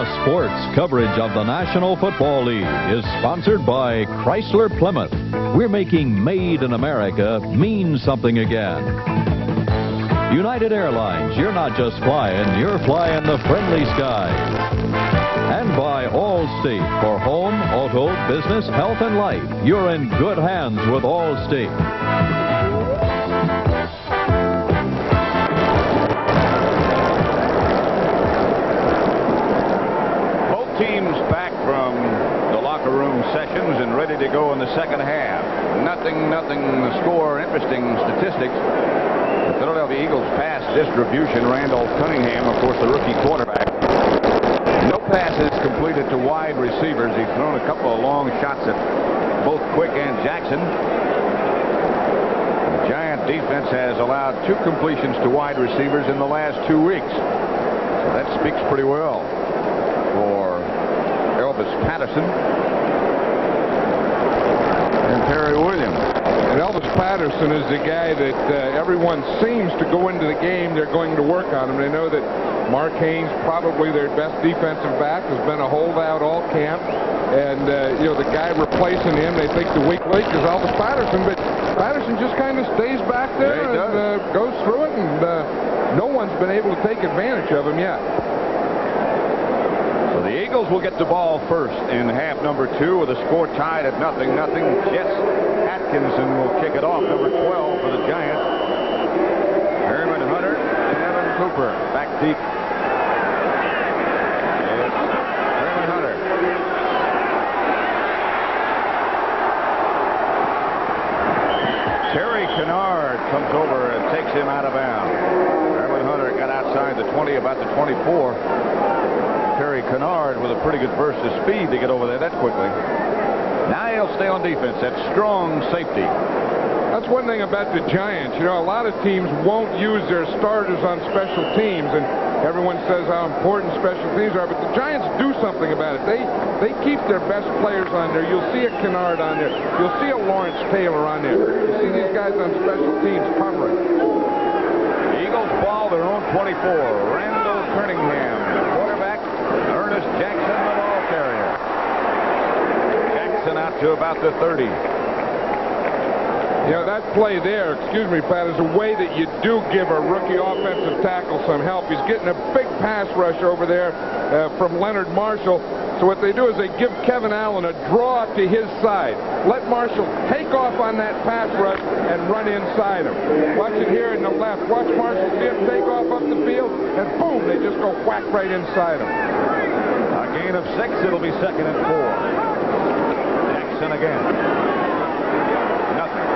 CBS Sports coverage of the National Football League is sponsored by Chrysler Plymouth. We're making Made in America mean something again. United Airlines, you're not just flying, you're flying the friendly skies. And by Allstate, for home, auto, business, health, and life, you're in good hands with Allstate. Teams back from the locker room sessions and ready to go in the second half. Nothing the score. Interesting statistics. The Philadelphia Eagles pass distribution. Randolph Cunningham, of course, the rookie quarterback. No passes completed to wide receivers. He's thrown a couple of long shots at both Quick and Jackson. The Giant defense has allowed 2 completions to wide receivers in the last 2 weeks. So that speaks pretty well for Elvis Patterson and Perry Williams. And Elvis Patterson is the guy that everyone seems to go into the game. They're going to work on him. They know that Mark Haynes, probably their best defensive back, has been a holdout all camp. And, the guy replacing him, they think the weak link is Elvis Patterson. But Patterson just kind of stays back there and goes through it. And no one's been able to take advantage of him yet. The Eagles will get the ball first in half number 2 with a score tied at 0-0. Jets Atkinson will kick it off, number 12 for the Giants. Herman Hunter and Evan Cooper back deep. It's Herman Hunter. Terry Kennard comes over and takes him out of bounds. Herman Hunter got outside the 20, about the 24. Terry Kennard with a pretty good burst of speed to get over there that quickly. Now he'll stay on defense. That's strong safety. That's one thing about the Giants. A lot of teams won't use their starters on special teams, and everyone says how important special teams are, but the Giants do something about it. They keep their best players on there. You'll see a Kennard on there. You'll see a Lawrence Taylor on there. You see these guys on special teams covering. Eagles ball their own 24. Randall Cunningham, quarterback. Ernest Jackson, the ball carrier. Jackson out to about the 30. That play there, excuse me, Pat, is a way that you do give a rookie offensive tackle some help. He's getting a big pass rush over there from Leonard Marshall. So what they do is they give Kevin Allen a draw to his side. Let Marshall take off on that pass rush and run inside him. Watch it here in the left. Watch Marshall see him take off up the field, and boom, they just go whack right inside him. A gain of 6. It'll be 2nd and 4. Jackson again. Nothing.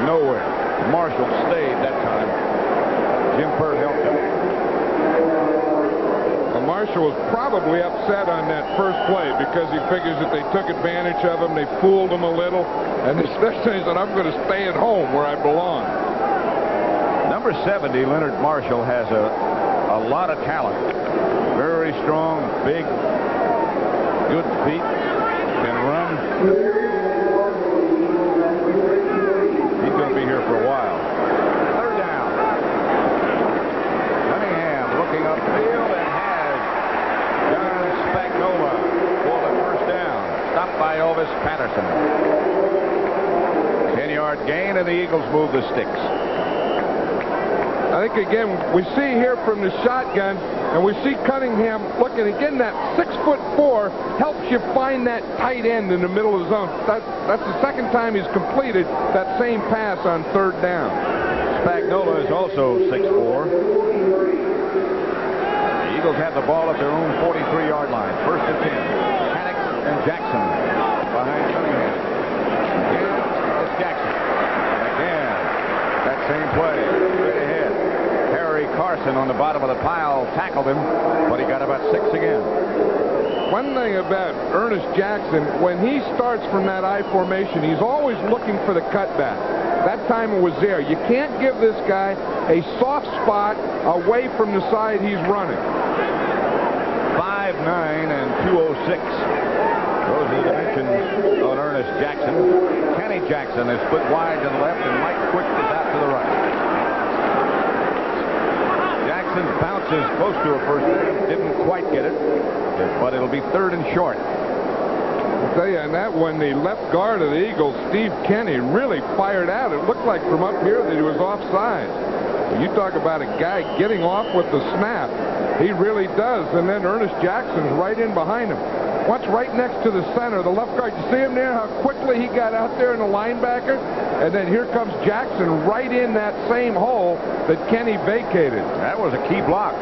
Nowhere. Marshall stayed that time. Jim Pert helped him. Well, Marshall was probably upset on that first play because he figures that they took advantage of him, they fooled him a little, and he said, I'm going to stay at home where I belong. Number 70, Leonard Marshall, has a lot of talent. Very strong, big, good feet, can run. He's going to be here for a while. 3rd down. Cunningham looking upfield and has John Spagnola for the 1st down. Stopped by Elvis Patterson. 10-yard gain, and the Eagles move the sticks. I think, again, we see here from the shotgun, and we see Cunningham looking. Again, that 6'4" helps you find that tight end in the middle of the zone. That's the 2nd time he's completed that same pass on 3rd down. Spagnola is also 6'4". The Eagles have the ball at their own 43-yard line. 1st and 10. Haddock and Jackson behind Cunningham. Again, it's Jackson. And again, that same play. Straight ahead. Harry Carson on the bottom of the pile tackled him, but he got about 6 again. One thing about Ernest Jackson, when he starts from that I formation, he's always looking for the cutback. That time it was there. You can't give this guy a soft spot away from the side he's running. 5'9" and 206. Those are the dimensions on Ernest Jackson. Kenny Jackson is split wide to the left, and Mike Quick is out to the right. Jackson bounces close to a first down. Didn't quite get it, but it'll be 3rd and short. I'll tell you, on that one, the left guard of the Eagles, Steve Kenny, really fired out. It looked like from up here that he was offside. You talk about a guy getting off with the snap. He really does. And then Ernest Jackson's right in behind him. Watch right next to the center, the left guard. You see him there, how quickly he got out there in the linebacker? And then here comes Jackson right in that same hole that Kenny vacated. That was a key block.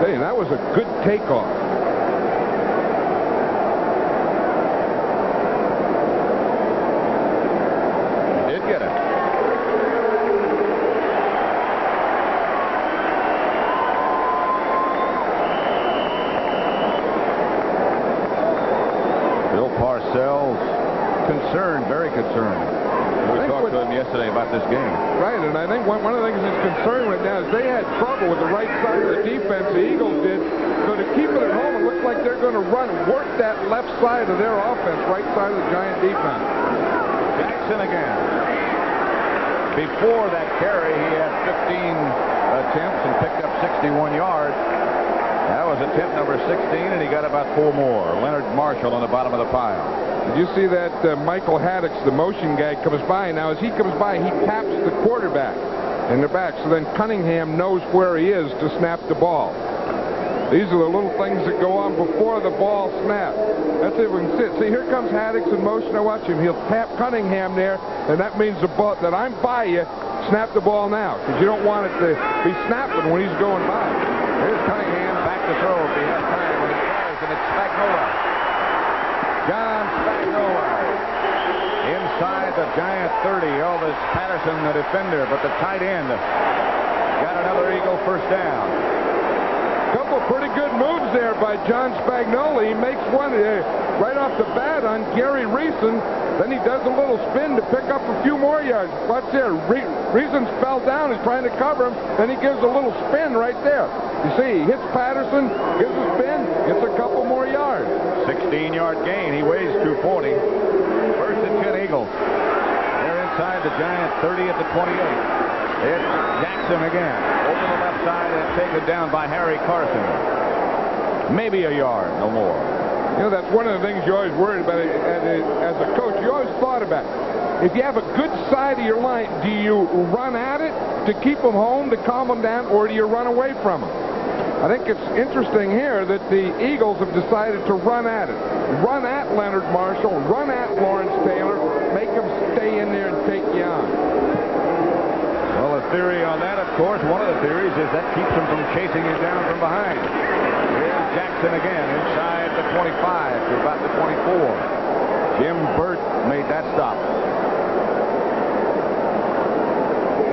Hey, that was a good takeoff. He did get it. Parcells concerned, very concerned. We talked to him yesterday about this game. Right, and I think one of the things he's concerned with now is they had trouble with the right side of the defense. The Eagles did. So to keep it at home, it looks like they're going to work that left side of their offense, right side of the Giant defense. Jackson again. Before that carry, he had 15 attempts and picked up 61 yards. That was attempt number 16, and he got about 4 more. Leonard Marshall on the bottom of the pile. Did you see that Michael Haddix, the motion guy, comes by? Now, as he comes by, he taps the quarterback in the back, so then Cunningham knows where he is to snap the ball. These are the little things that go on before the ball snaps. That's it. We can see it. See, here comes Haddix in motion. Now watch him. He'll tap Cunningham there, and that means the ball that I'm by you. Snap the ball now, because you don't want it to be snapping when he's going by. Here's Cunningham back to throw if he has time. When he throws, and it's Spagnola. John Spagnola. Inside the Giant 30, Elvis Patterson, the defender, but the tight end got another Eagle first down. Couple pretty good moves there by John Spagnola. He makes one right off the bat on Gary Reason. Then he does a little spin to pick up a few more yards. Watch there. Reason fell down. He's trying to cover him. Then he gives a little spin right there. You see, he hits Patterson, gives a spin, gets a couple more yards. 16-yard gain. He weighs 240. First and 10 Eagles. They're inside the Giant 30 at the 28. It's Jackson again. Over the left side and taken down by Harry Carson. Maybe a yard, no more. You know, that's one of the things you're always worried about as a coach. You always thought about it. If you have a good side of your line, do you run at it to keep them home, to calm them down, or do you run away from them? I think it's interesting here that the Eagles have decided to run at it. Run at Leonard Marshall, run at Lawrence Taylor, make them stay in there and take you on. Well, the theory on that, of course, one of the theories is that keeps them from chasing you down from behind. Here's Jackson again inside the 25 to about the 24. Jim Burt made that stop.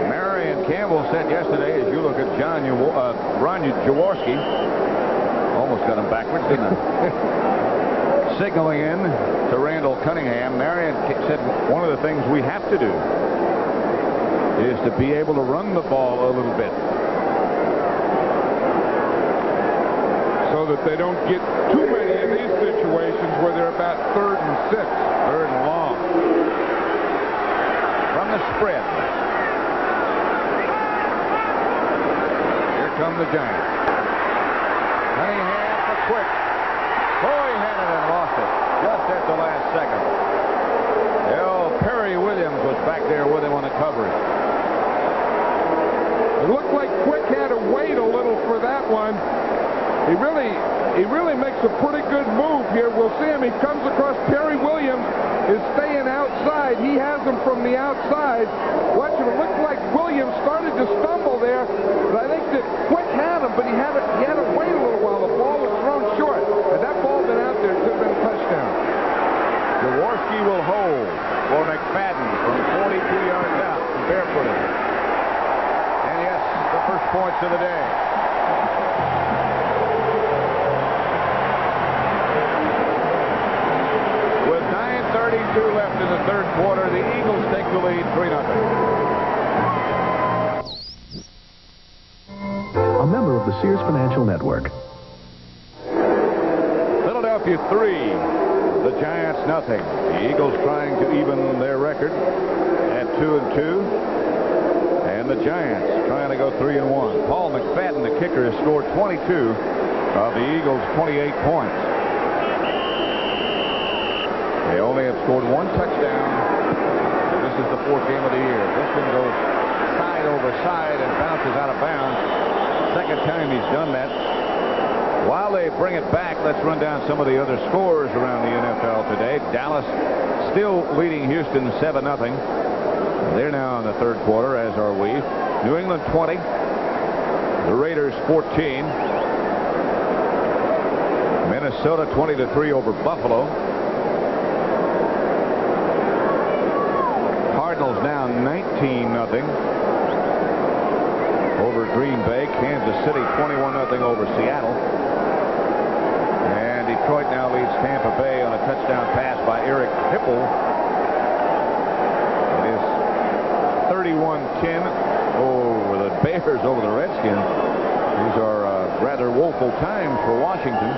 Marion Campbell said yesterday, as you look at Ron Jaworski, almost got him backwards, didn't I? Signaling in to Randall Cunningham. Marion said one of the things we have to do is to be able to run the ball a little bit, so that they don't get too many of these situations where they're about 3rd and 6. 3rd and long. From the spread. Here come the Giants. Cunningham for Quick. Oh, he had it and lost it just at the last second. Perry Williams was back there with him on the coverage. It looked like Quick had to wait a little for that one. He really makes a pretty good move here. We'll see him. He comes across. Perry Williams is staying outside. He has him from the outside. Watch him. It looked like Williams started to stumble there, but I think that Quick had him, but he had to wait a little while. The ball was thrown short. Had that ball been out there, it could have been a touchdown. Jaworski will hold for McFadden from 42 yards out, barefooted. And yes, the first points of the day. With 9:32 left in the 3rd quarter, the Eagles take the lead 3-0. A member of the Sears Financial Network. Philadelphia 3. The Giants nothing. The Eagles trying to even their record at 2-2. And And the Giants trying to go 3-1. Paul McFadden, the kicker, has scored 22 of the Eagles' 28 points. They only have scored one touchdown. This is the 4th game of the year. This one goes side over side and bounces out of bounds. Second time he's done that. While they bring it back, let's run down some of the other scores around the NFL today. Dallas still leading Houston 7-0. They're now in the 3rd quarter, as are we. New England 20. The Raiders 14. Minnesota 20-3 over Buffalo. Cardinals down 19-0 over Green Bay. Kansas City 21-0 over Seattle. And Detroit now leads Tampa Bay on a touchdown pass by Eric Hipple. It is 31-10 over the Bears over the Redskins. These are rather woeful times for Washington.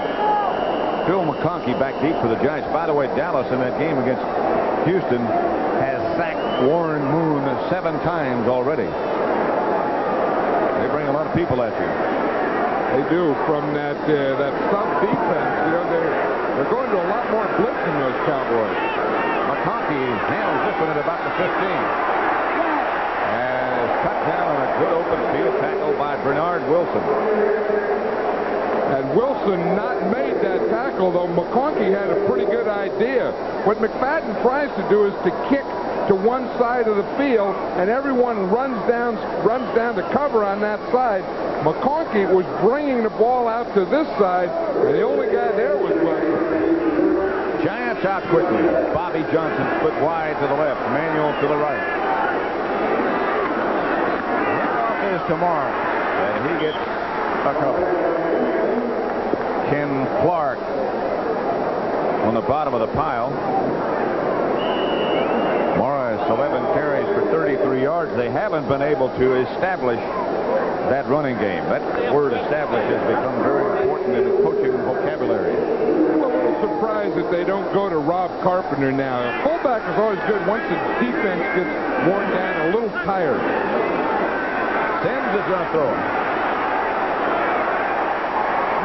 Phil McConkey back deep for the Giants. By the way, Dallas in that game against Houston has sacked Warren Moon 7 times already. They bring a lot of people at you. They do, from that sub defense. You know, they're going to a lot more blitzing, those Cowboys. McConkey handles this one at about the 15. And is cut down on a good open field tackle by Bernard Wilson. And Wilson not made that tackle, though McConkey had a pretty good idea. What McFadden tries to do is to kick to one side of the field, and everyone runs down to cover on that side. McConkey was bringing the ball out to this side, and the only guy there was Wilson. Giants out quickly. Bobby Johnson split wide to the left. Manuel to the right. Kickoff is tomorrow, and he gets a couple. Ken Clark on the bottom of the pile. Morris 11 carries for 33 yards. They haven't been able to establish that running game. That word "establish" has become very important in the coaching vocabulary. I'm a little surprised that they don't go to Rob Carpenter now. A fullback is always good once the defense gets worn down, a little tired. Sims is going to throw it.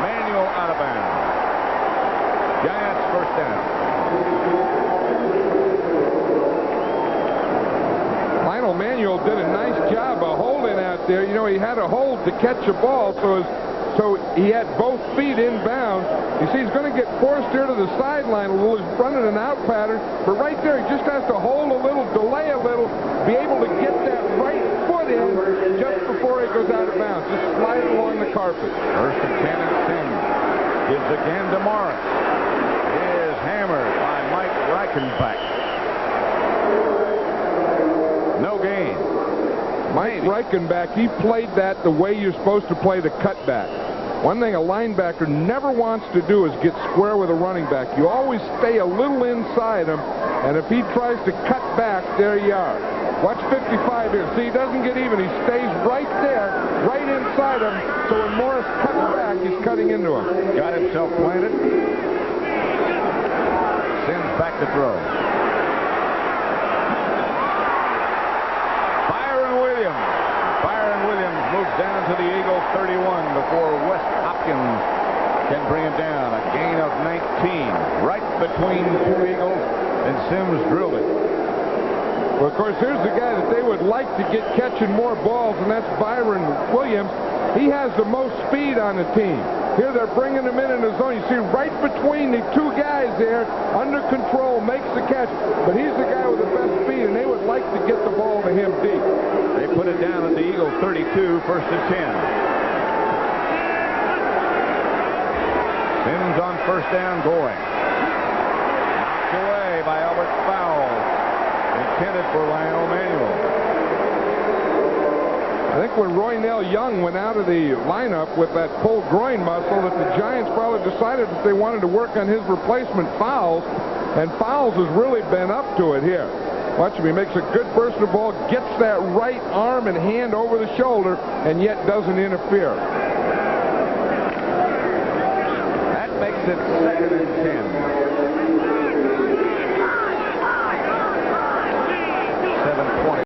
Manuel out of bounds. Giants first down. Lionel Manuel did a nice job of holding out there. You know, he had a hold to catch a ball, so he had both feet inbounds. You see, he's going to get forced here to the sideline a little. He's running an out pattern, but right there, he just has to hold a little, delay a little, be able to get that right foot in just before he goes out of bounds. Just slide it along the carpet. First and 10 and Sims. Gives again to Morris. Is hammered by Mike Reichenbach. No gain. Mike Reichenbach, he played that the way you're supposed to play the cutback. One thing a linebacker never wants to do is get square with a running back. You always stay a little inside him, and if he tries to cut back, there you are. Watch 55 here. See, he doesn't get even. He stays right there, right inside him, so when Morris cuts back, he's cutting into him. Got himself planted. Sims back to throw. Byron Williams moves down to the Eagles 31 before West Hopkins can bring him down. A gain of 19 right between 2 Eagles, and Sims drilled it. Well, of course, here's the guy that they would like to get catching more balls, and that's Byron Williams. He has the most speed on the team. Here they're bringing him in the zone. You see right between the 2 guys there, under control, makes the catch. But he's the guy with the best speed, and they would like to get the ball to him deep. They put it down at the Eagles 32, first and 10. Sims on first down going. Knocked away by Albert Fowles. Intended for Lionel Manuel. I think when Roynell Young went out of the lineup with that pulled groin muscle, that the Giants probably decided that they wanted to work on his replacement, Fowles, and Fowles has really been up to it here. Watch him. He makes a good burst of the ball, gets that right arm and hand over the shoulder, and yet doesn't interfere. That makes it 2nd and 10.